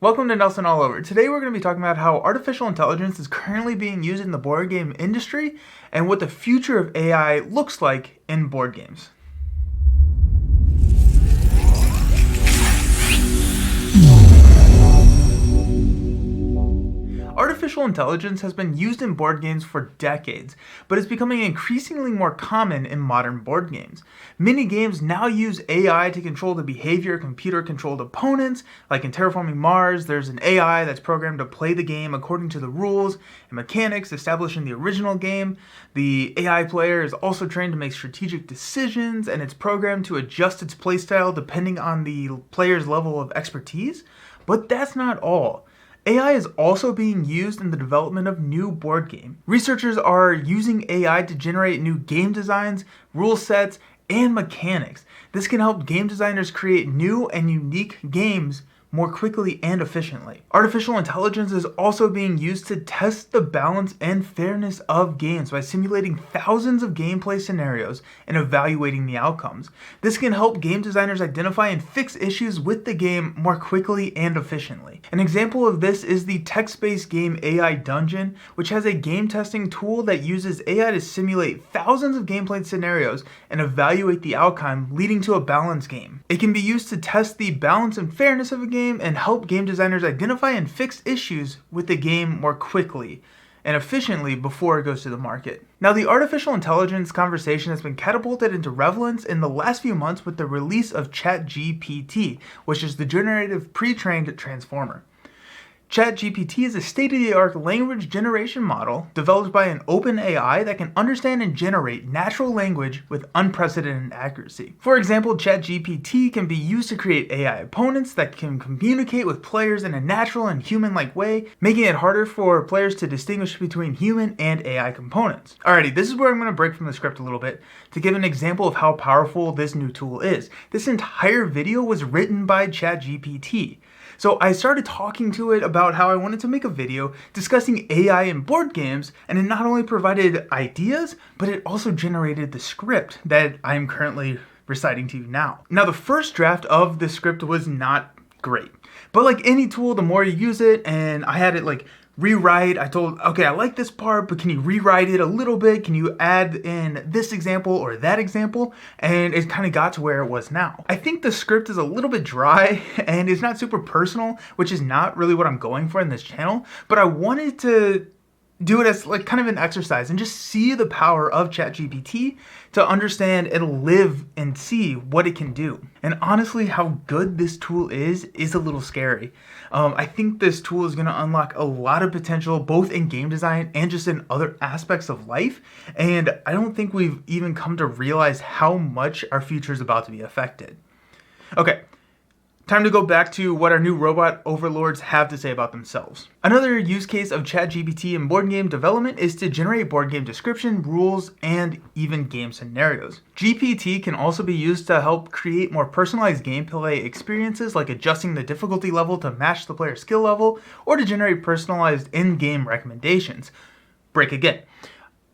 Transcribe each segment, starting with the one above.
Welcome to Nelson All Over. Today we're going to be talking about how artificial intelligence is currently being used in the board game industry and what the future of AI looks like in board games. Artificial intelligence has been used in board games for decades, but it's becoming increasingly more common in modern board games. Many games now use AI to control the behavior of computer-controlled opponents, like in Terraforming Mars, there's an AI that's programmed to play the game according to the rules and mechanics established in the original game. The AI player is also trained to make strategic decisions, and it's programmed to adjust its playstyle depending on the player's level of expertise. But that's not all. AI is also being used in the development of new board games. Researchers are using AI to generate new game designs, rule sets, and mechanics. This can help game designers create new and unique games more quickly and efficiently. Artificial intelligence is also being used to test the balance and fairness of games by simulating thousands of gameplay scenarios and evaluating the outcomes. This can help game designers identify and fix issues with the game more quickly and efficiently. An example of this is the text-based game AI Dungeon, which has a game testing tool that uses AI to simulate thousands of gameplay scenarios and evaluate the outcome, leading to a balanced game. It can be used to test the balance and fairness of a game and help game designers identify and fix issues with the game more quickly and efficiently before it goes to the market. Now, the artificial intelligence conversation has been catapulted into relevance in the last few months with the release of ChatGPT, which is the generative pre-trained transformer. ChatGPT is a state-of-the-art language generation model developed by an open AI that can understand and generate natural language with unprecedented accuracy. For example, ChatGPT can be used to create AI opponents that can communicate with players in a natural and human-like way, making it harder for players to distinguish between human and AI components. Alrighty, this is where I'm going to break from the script a little bit to give an example of how powerful this new tool is. This entire video was written by ChatGPT. So I started talking to it about how I wanted to make a video discussing AI in board games, and it not only provided ideas, but it also generated the script that I'm currently reciting to you now. Now, the first draft of the script was not great, but like any tool, the more you use it, and I had it rewrite. I told, okay, I like this part, but can you rewrite it a little bit? Can you add in this example or that example? And it kind of got to where it was now. I think the script is a little bit dry and it's not super personal, which is not really what I'm going for in this channel, but I wanted to do it as kind of an exercise and just see the power of ChatGPT to understand and live and see what it can do. And honestly, how good this tool is a little scary. I think this tool is going to unlock a lot of potential both in game design and just in other aspects of life. And I don't think we've even come to realize how much our future is about to be affected. Okay. Time to go back to what our new robot overlords have to say about themselves. Another use case of ChatGPT in board game development is to generate board game description, rules, and even game scenarios. GPT can also be used to help create more personalized gameplay experiences, like adjusting the difficulty level to match the player's skill level, or to generate personalized in-game recommendations. Break again.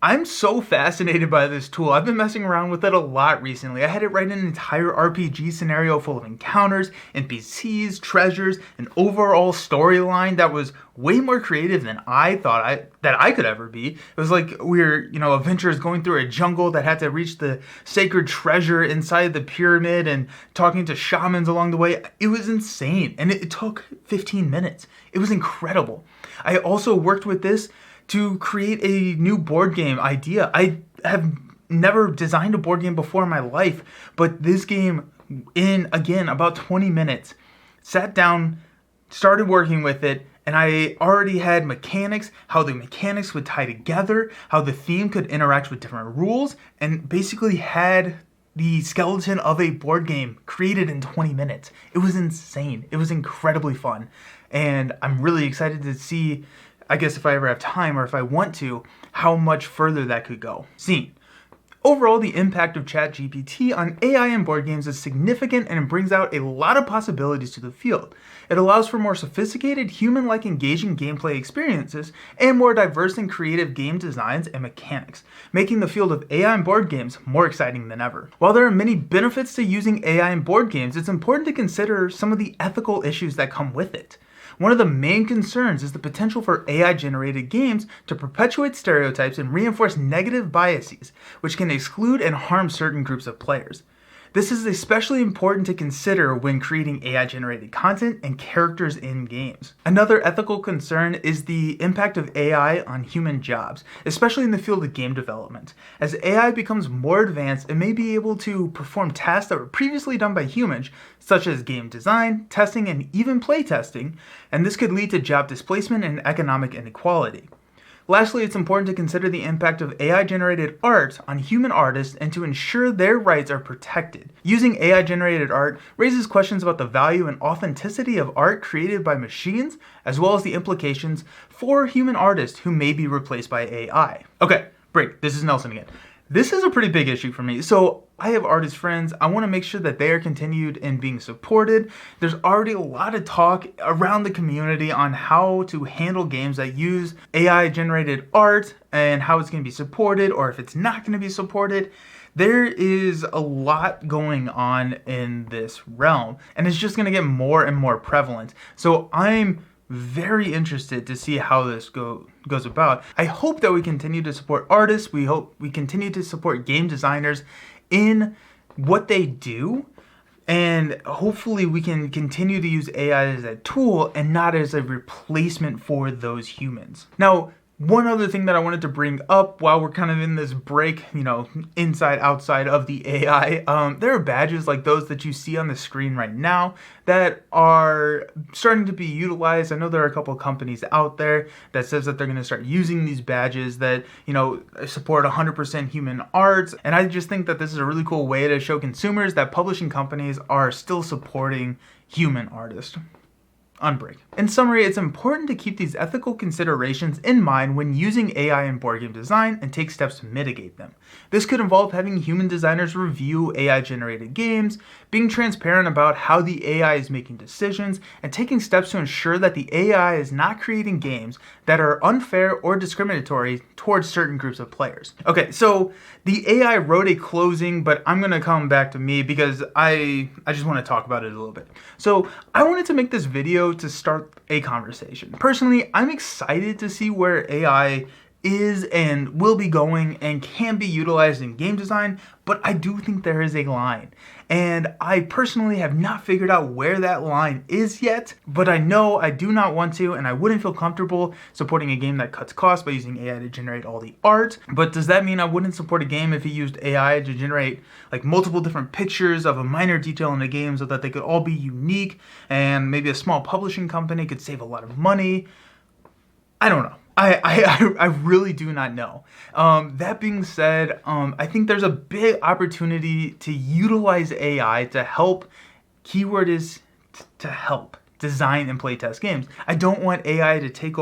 I'm so fascinated by this tool. I've been messing around with it a lot recently. I had it write an entire RPG scenario full of encounters, NPCs, treasures, an overall storyline that was way more creative than I thought that I could ever be. It was like we're, adventurers going through a jungle that had to reach the sacred treasure inside the pyramid and talking to shamans along the way. It was insane, and it took 15 minutes. It was incredible. I also worked with this to create a new board game idea. I have never designed a board game before in my life, but this game, in, again, about 20 minutes, sat down, started working with it, and I already had mechanics, how the mechanics would tie together, how the theme could interact with different rules, and basically had the skeleton of a board game created in 20 minutes. It was insane. It was incredibly fun. And I'm really excited to see, I guess if I ever have time or if I want to, how much further that could go. Scene. Overall, the impact of ChatGPT on AI and board games is significant, and it brings out a lot of possibilities to the field. It allows for more sophisticated, human-like engaging gameplay experiences and more diverse and creative game designs and mechanics, making the field of AI and board games more exciting than ever. While there are many benefits to using AI in board games, it's important to consider some of the ethical issues that come with it. One of the main concerns is the potential for AI-generated games to perpetuate stereotypes and reinforce negative biases, which can exclude and harm certain groups of players. This is especially important to consider when creating AI-generated content and characters in games. Another ethical concern is the impact of AI on human jobs, especially in the field of game development. As AI becomes more advanced, it may be able to perform tasks that were previously done by humans, such as game design, testing, and even playtesting, and this could lead to job displacement and economic inequality. Lastly, it's important to consider the impact of AI-generated art on human artists and to ensure their rights are protected. Using AI-generated art raises questions about the value and authenticity of art created by machines, as well as the implications for human artists who may be replaced by AI. Okay, break. This is Nelson again. This is a pretty big issue for me. So I have artist friends. I want to make sure that they are continued in being supported. There's already a lot of talk around the community on how to handle games that use AI generated art and how it's going to be supported or if it's not going to be supported. There is a lot going on in this realm and it's just going to get more and more prevalent. So I'm very interested to see how this goes about. I hope that we continue to support artists. We hope we continue to support game designers in what they do. And hopefully we can continue to use AI as a tool and not as a replacement for those humans. Now, one other thing that I wanted to bring up while we're kind of in this break, inside, outside of the AI, there are badges like those that you see on the screen right now that are starting to be utilized. I know there are a couple of companies out there that says that they're going to start using these badges that, support 100% human art. And I just think that this is a really cool way to show consumers that publishing companies are still supporting human artists. Unbreak. In summary, it's important to keep these ethical considerations in mind when using AI in board game design and take steps to mitigate them. This could involve having human designers review AI-generated games, being transparent about how the AI is making decisions, and taking steps to ensure that the AI is not creating games that are unfair or discriminatory towards certain groups of players. Okay, so the AI wrote a closing, but I'm going to come back to me because I just want to talk about it a little bit. So I wanted to make this video to start a conversation. Personally, I'm excited to see where AI is and will be going and can be utilized in game design, but I do think there is a line. And I personally have not figured out where that line is yet, but I know I do not want to, and I wouldn't feel comfortable supporting a game that cuts costs by using AI to generate all the art. But does that mean I wouldn't support a game if it used AI to generate like multiple different pictures of a minor detail in a game so that they could all be unique and maybe a small publishing company could save a lot of money? I don't know. I really do not know. That being said, I think there's a big opportunity to utilize AI to help. Keyword is to help design and playtest games. I don't want AI to take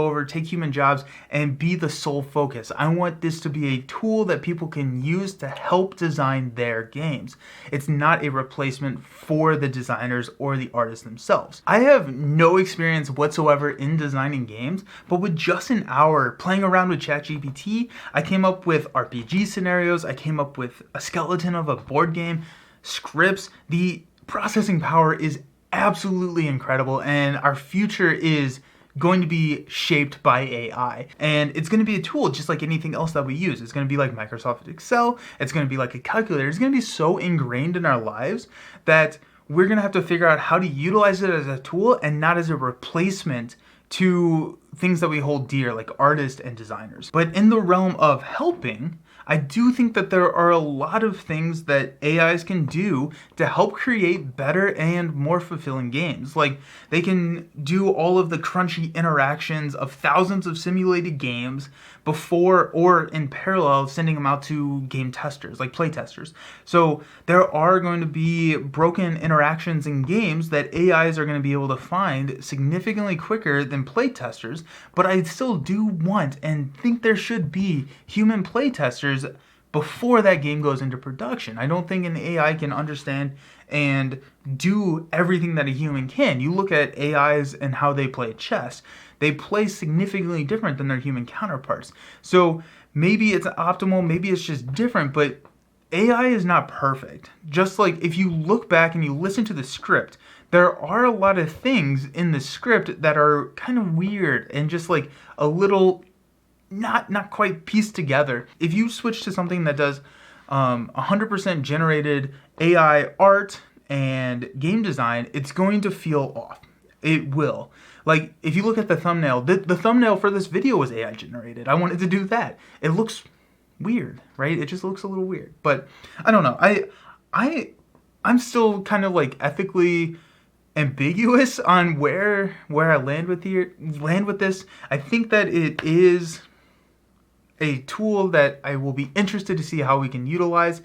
human jobs and be the sole focus. I want this to be a tool that people can use to help design their games. It's not a replacement for the designers or the artists themselves. I have no experience whatsoever in designing games, but with just an hour playing around with ChatGPT, I came up with RPG scenarios, I came up with a skeleton of a board game, scripts. The processing power is absolutely incredible, and our future is going to be shaped by AI, and it's going to be a tool just like anything else that we use. It's going to be like Microsoft Excel, it's going to be like a calculator. It's going to be so ingrained in our lives that we're going to have to figure out how to utilize it as a tool and not as a replacement to things that we hold dear like artists and designers. But in the realm of helping, I do think that there are a lot of things that AIs can do to help create better and more fulfilling games. Like, they can do all of the crunchy interactions of thousands of simulated games before or in parallel sending them out to game testers, like play testers. So there are going to be broken interactions in games that AIs are going to be able to find significantly quicker than play testers, but I still do want and think there should be human play testers before that game goes into production. I don't think an AI can understand and do everything that a human can. You look at AIs and how they play chess. They play significantly different than their human counterparts. So maybe it's optimal, maybe it's just different, but AI is not perfect. Just like if you look back and you listen to the script, there are a lot of things in the script that are kind of weird and just like a little not quite pieced together. If you switch to something that does 100% generated AI art and game design, it's going to feel off. It will. Like, if you look at the thumbnail, the thumbnail for this video was AI generated. I wanted to do that. It looks weird, right? It just looks a little weird. But I don't know. I'm still kind of like ethically ambiguous on where I land with this. I think that it is a tool that I will be interested to see how we can utilize.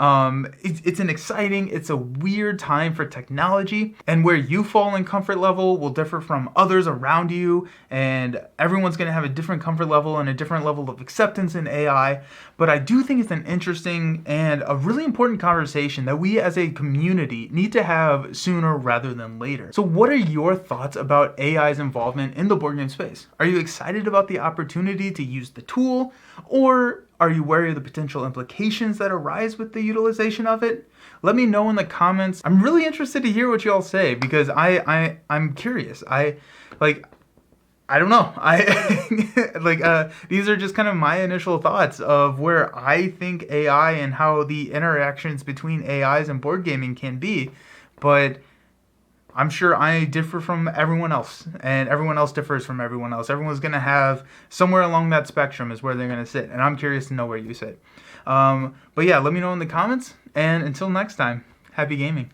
It's a weird time for technology, and where you fall in comfort level will differ from others around you, and everyone's going to have a different comfort level and a different level of acceptance in AI. But I do think it's an interesting and a really important conversation that we as a community need to have sooner rather than later. So what are your thoughts about AI's involvement in the board game space? Are you excited about the opportunity to use the tool, or are you wary of the potential implications that arise with the utilization of it? Let me know in the comments. I'm really interested to hear what y'all say, because I'm curious. I don't know. These are just kind of my initial thoughts of where I think AI and how the interactions between AIs and board gaming can be. But I'm sure I differ from everyone else, and everyone else differs from everyone else. Everyone's going to have somewhere along that spectrum is where they're going to sit, and I'm curious to know where you sit. But yeah, let me know in the comments, and until next time, happy gaming.